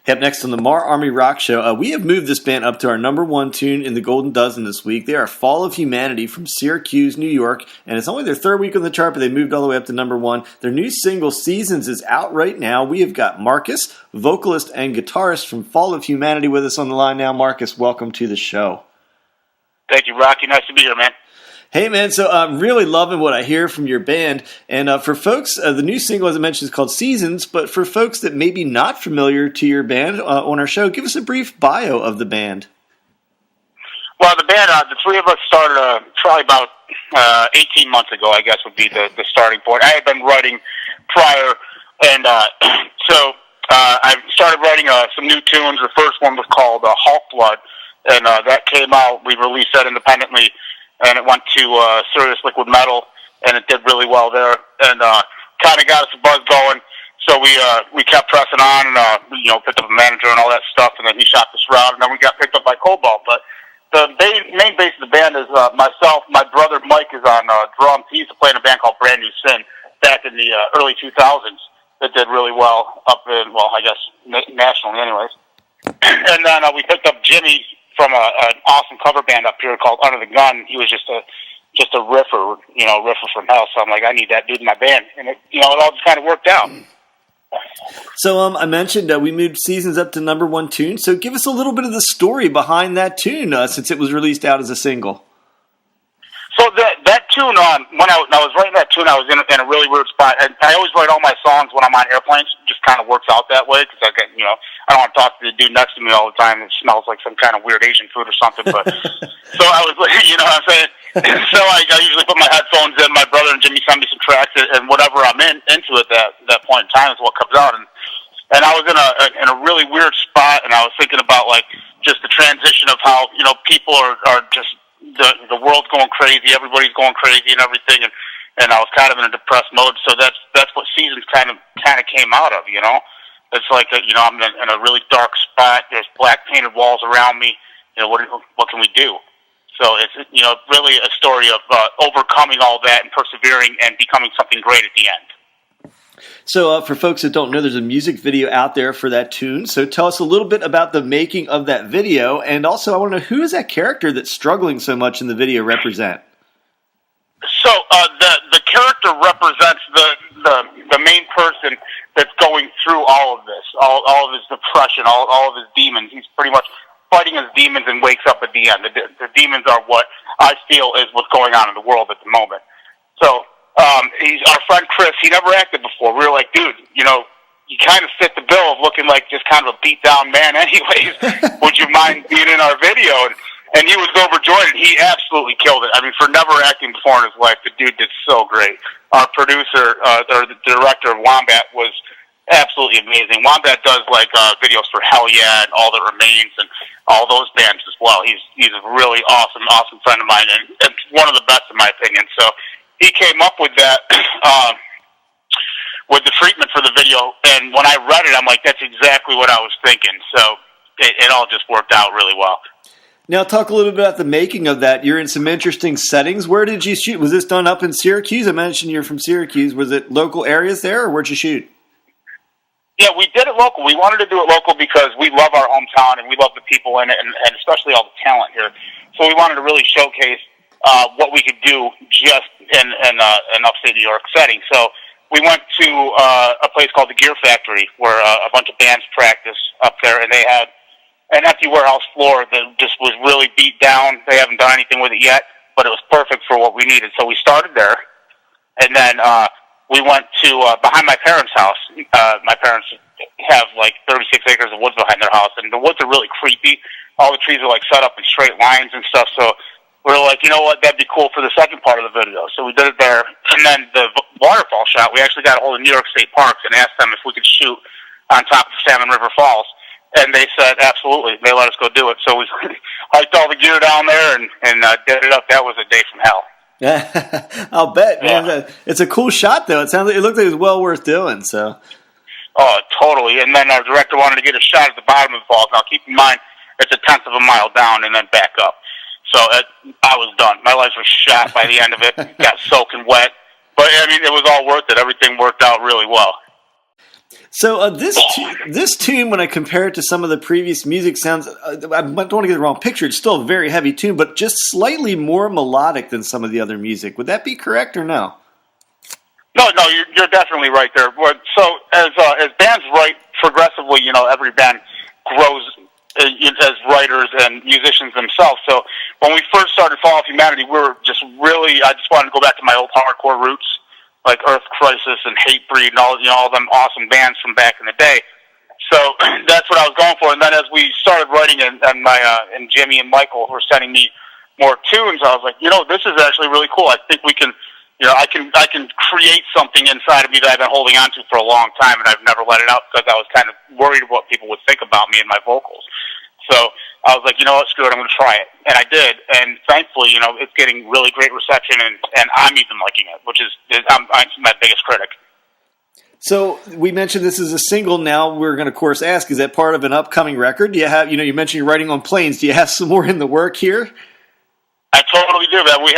Up next on the MARR Army Rock Show, we have moved this band up to our number one tune in the Golden Dozen this week. They are Fall of Humanity from Syracuse, New York, and it's only their third week on the chart, but they moved all the way up to number one. Their new single, Seasons, is out right now. We have got Marcus, vocalist and guitarist from Fall of Humanity, with us on the line now. Marcus, welcome to the show. Thank you, Rocky. Nice to be here, man. Hey, man, so I'm really loving what I hear from your band. And for folks, the new single, as I mentioned, is called Seasons. But for folks that may be not familiar to your band on our show, give us a brief bio of the band. Well, the band, the three of us started probably about 18 months ago, I guess, would be the starting point. I had been writing prior, and so I started writing some new tunes. The first one was called Hulk Blood, and that came out. We released that independently. And it went to Serious Liquid Metal, and it did really well there, and kind of got us a buzz going. So we kept pressing on, and picked up a manager and all that stuff, and then he shot this route, and then we got picked up by Cobalt. But the main base of the band is myself. My brother Mike is on drums. He used to play in a band called Brand New Sin back in the early 2000s. That did really well up in, well, I guess nationally, anyways. And then we picked up Jimmy from an awesome cover band up here called Under the Gun. He was just a riffer, riffer from hell. So I'm like, I need that dude in my band, and it all just kind of worked out. So I mentioned we moved Seasons up to number one tune. So give us a little bit of the story behind that tune, since it was released out as a single. So that tune, when I was writing that tune, I was in a really weird spot. And I always write all my songs when I'm on airplanes. It just kind of works out that way because I don't want to talk to the dude next to me all the time. It smells like some kind of weird Asian food or something. But so I was like, you know what I'm saying? So I usually put my headphones in. My brother and Jimmy send me some tracks, and whatever I'm into at that point in time is what comes out. And I was in a really weird spot, and I was thinking about like just the transition of how people are just. The world's going crazy, everybody's going crazy and everything, and I was kind of in a depressed mode. So that's what Seasons kind of came out of. It's like I'm in a really dark spot. There's black painted walls around me. What can we do? So it's really a story of overcoming all that and persevering and becoming something great at the end. So for folks that don't know, there's a music video out there for that tune. So tell us a little bit about the making of that video. And also, I want to know, who is that character that's struggling so much in the video represent? So the character represents the main person that's going through all of this, all of his depression, all of his demons. He's pretty much fighting his demons and wakes up at the end. The demons are what I feel is what's going on in the world at the moment. So he's our friend Chris. He never acted before. We were like, dude, you kind of fit the bill of looking like just kind of a beat down man anyways. Would you mind being in our video? And he was overjoyed, and he absolutely killed it. I mean, for never acting before in his life, the dude did so great. Our producer, or the director, Wombat, was absolutely amazing. Wombat does like videos for Hell Yeah and All That Remains and all those bands as well. He's a really awesome friend of mine, and it's one of the best in my opinion. So he came up with that, with the treatment for the video, and when I read it, I'm like, that's exactly what I was thinking. So it all just worked out really well. Now talk a little bit about the making of that. You're in some interesting settings. Where did you shoot? Was this done up in Syracuse? I mentioned you're from Syracuse. Was it local areas there, or where'd you shoot? Yeah, we did it local. We wanted to do it local because we love our hometown, and we love the people in it, and especially all the talent here. So we wanted to really showcase what we could do just in an upstate New York setting. So we went to a place called the Gear Factory, where a bunch of bands practice up there, and they had an empty warehouse floor that just was really beat down. They haven't done anything with it yet, but it was perfect for what we needed. So we started there, and then we went to behind my parents' house. My parents have like 36 acres of woods behind their house, and the woods are really creepy. All the trees are like set up in straight lines and stuff, so we were like, you know what, that'd be cool for the second part of the video. So we did it there. And then the waterfall shot, we actually got a hold of New York State Parks and asked them if we could shoot on top of Salmon River Falls. And they said, absolutely. They let us go do it. So we hiked all the gear down there and did it up. That was a day from hell. Yeah, I'll bet, man. Yeah. It's a cool shot, though. It looked like it was well worth doing. So. Oh, totally. And then our director wanted to get a shot at the bottom of the falls. Now, keep in mind, it's a tenth of a mile down and then back up. So I was done. My life was shot by the end of it. Got soaking wet. But, I mean, it was all worth it. Everything worked out really well. So this tune, when I compare it to some of the previous music, sounds. I don't want to get the wrong picture. It's still a very heavy tune, but just slightly more melodic than some of the other music. Would that be correct or no? No, you're definitely right there. So as bands write progressively, every band grows as writers and musicians themselves. So when we first started Fall of Humanity, I just wanted to go back to my old hardcore roots, like Earth Crisis and Hatebreed and all them awesome bands from back in the day. So that's what I was going for. And then as we started writing, and Jimmy and Michael were sending me more tunes, I was like, this is actually really cool. I think we can, I can create something inside of me that I've been holding on to for a long time, and I've never let it out because I was kind of worried what people would think about me and my vocals. So I was like, screw it, I'm going to try it. And I did. And thankfully, it's getting really great reception, and I'm even liking it, which is I'm my biggest critic. So we mentioned this is a single now. We're going to, of course, ask, is that part of an upcoming record? Do you have, you mentioned you're writing on planes. Do you have some more in the work here? I totally do, man. We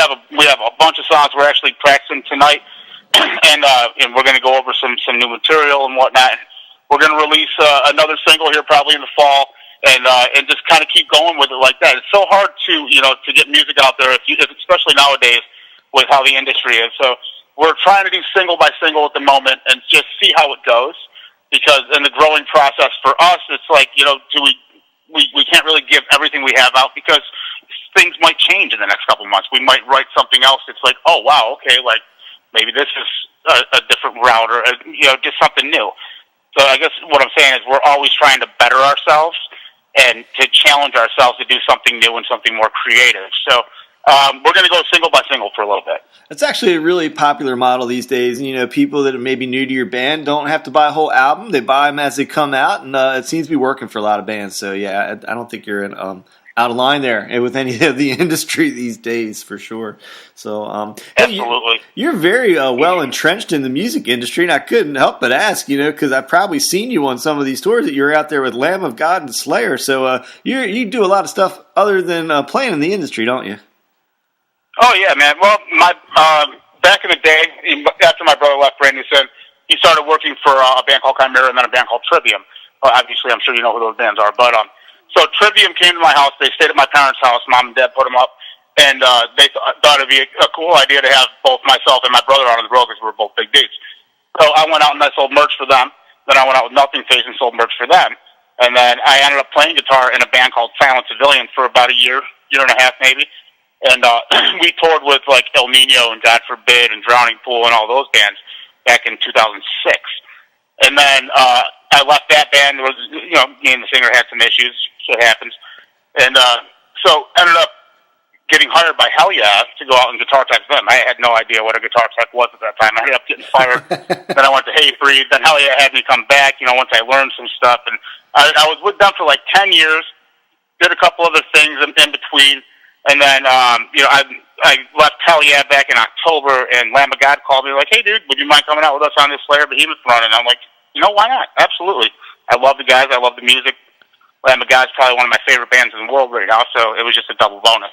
have a bunch of songs we're actually practicing tonight, and we're going to go over some new material and whatnot. And we're going to release another single here probably in the fall, and just kind of keep going with it like that. It's so hard to get music out there, especially nowadays with how the industry is. So we're trying to do single by single at the moment and just see how it goes. Because in the growing process for us, it's like we can't really give everything we have out because things might change in the next couple of months. We might write something else. It's like, oh wow, okay, like maybe this is a different route or just something new. So I guess what I'm saying is we're always trying to better ourselves and to challenge ourselves to do something new and something more creative. So we're going to go single by single for a little bit. It's actually a really popular model these days. People that are maybe new to your band don't have to buy a whole album. They buy them as they come out, and it seems to be working for a lot of bands. So, yeah, I don't think you're out of line there with any of the industry these days, for sure. So, absolutely. You're very well entrenched in the music industry, and I couldn't help but ask, because I've probably seen you on some of these tours that you're out there with Lamb of God and Slayer. So, you do a lot of stuff other than playing in the industry, don't you? Oh yeah, man. Well, back in the day, after my brother left Brandon, he started working for a band called Chimera and then a band called Trivium. Obviously, I'm sure you know who those bands are. But so Trivium came to my house. They stayed at my parents' house. Mom and Dad put them up, and they thought it'd be a cool idea to have both myself and my brother out on the road because we were both big dudes. So I went out and I sold merch for them. Then I went out with Nothing Face and sold merch for them. And then I ended up playing guitar in a band called Silent Civilian for about a year and a half maybe. And we toured with like El Nino and God Forbid and Drowning Pool and all those bands back in 2006. And then I left that band. It was, me and the singer had some issues, so it happens. And so ended up getting hired by Hell Yeah to go out and guitar tech them. I had no idea what a guitar tech was at that time. I ended up getting fired. Then I went to Hatebreed. Then Hell Yeah had me come back, once I learned some stuff. And I was with them for like 10 years, did a couple other things in between. And then, I left Hell Yeah back in October, and Lamb of God called me like, hey, dude, would you mind coming out with us on this Slayer Behemoth run? And I'm like, why not? Absolutely. I love the guys. I love the music. Lamb of God's probably one of my favorite bands in the world right now, so it was just a double bonus.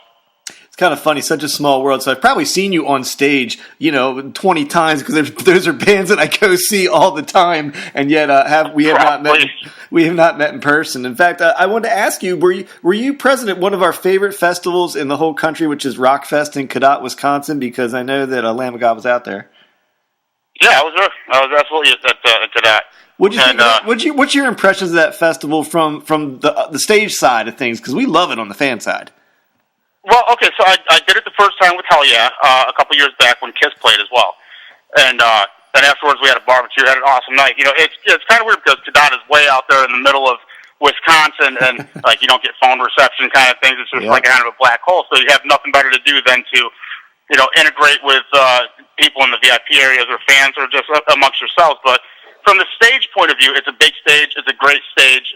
It's kind of funny, such a small world. So I've probably seen you on stage, 20 times because those are bands that I go see all the time, and yet we have not met in person. In fact, I wanted to ask you: were you present at one of our favorite festivals in the whole country, which is Rockfest in Cadott, Wisconsin? Because I know that Lamb of God was out there. Yeah, I was there. I was absolutely at Cadott. What's your impressions of that festival from the stage side of things? Because we love it on the fan side. Well, okay, so I did it the first time with Hell Yeah a couple years back when Kiss played as well, and then afterwards we had a barbecue, had an awesome night. It's kind of weird because Cadott is way out there in the middle of Wisconsin, and like you don't get phone reception kind of things. It's just like kind of a black hole. So you have nothing better to do than to integrate with people in the VIP areas or fans or just amongst yourselves. But from the stage point of view, it's a big stage. It's a great stage.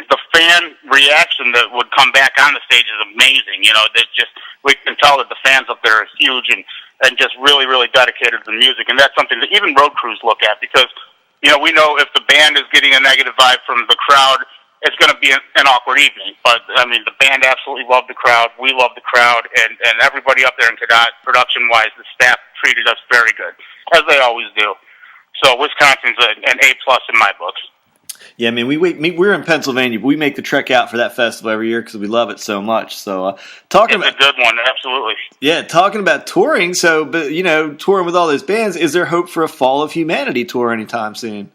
The fan reaction that would come back on the stage is amazing. We can tell that the fans up there are huge and just really, really dedicated to the music. And that's something that even road crews look at because, we know if the band is getting a negative vibe from the crowd, it's going to be an awkward evening. But, the band absolutely loved the crowd. We love the crowd. And everybody up there in Cadott, production-wise, the staff treated us very good, as they always do. So Wisconsin's an A+ in my books. Yeah, I mean, we're in Pennsylvania, but we make the trek out for that festival every year because we love it so much. So, talking It's about a good one, absolutely. yeah, talking about touring. So, but touring with all those bands, is there hope for a Fall of Humanity tour anytime soon?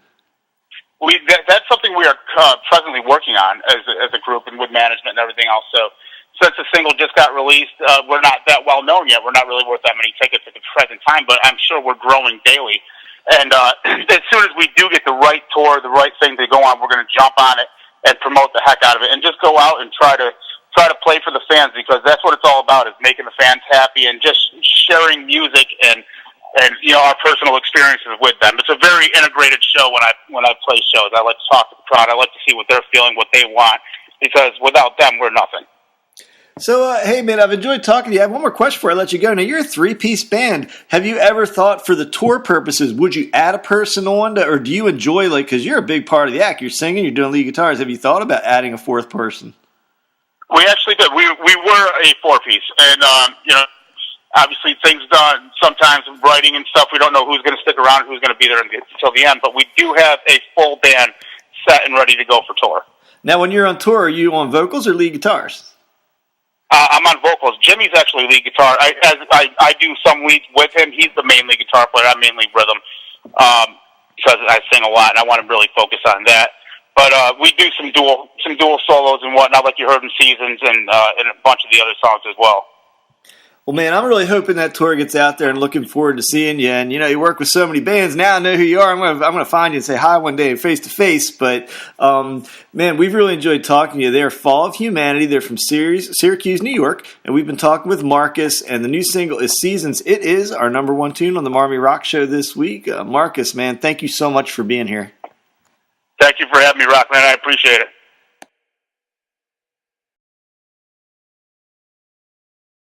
That's something we are presently working on as a group and with management and everything else. So, since the single just got released, we're not that well known yet. We're not really worth that many tickets at the present time, but I'm sure we're growing daily. And as soon as we do get the right tour, the right thing to go on, we're going to jump on it and promote the heck out of it, and just go out and try to play for the fans, because that's what it's all about: is making the fans happy and just sharing music and our personal experiences with them. It's a very integrated show when I play shows. I like to talk to the crowd. I like to see what they're feeling, what they want, because without them, we're nothing. So, hey, man, I've enjoyed talking to you. I have one more question before I let you go. Now, you're a three-piece band. Have you ever thought, for the tour purposes, would you add a person on, or do you enjoy, because you're a big part of the act. You're singing, you're doing lead guitars. Have you thought about adding a fourth person? We actually did. We were a four-piece, and, obviously things done, sometimes writing and stuff, we don't know who's going to stick around, who's going to be there until the end, but we do have a full band set and ready to go for tour. Now, when you're on tour, are you on vocals or lead guitars? I'm on vocals. Jimmy's actually lead guitar. I do some leads with him. He's the main lead guitar player. I'm mainly rhythm, because I sing a lot and I want to really focus on that. But we do some dual solos and whatnot, like you heard in Seasons and a bunch of the other songs as well. Well, man, I'm really hoping that tour gets out there and looking forward to seeing you. And, you work with so many bands. Now I know who you are. I'm gonna find you and say hi one day face to face. But, man, we've really enjoyed talking to you. They're Fall of Humanity. They're from Syracuse, New York. And we've been talking with Marcus. And the new single is Seasons. It is our number one tune on the MARR Rock Show this week. Marcus, man, thank you so much for being here. Thank you for having me, Rock, man. I appreciate it.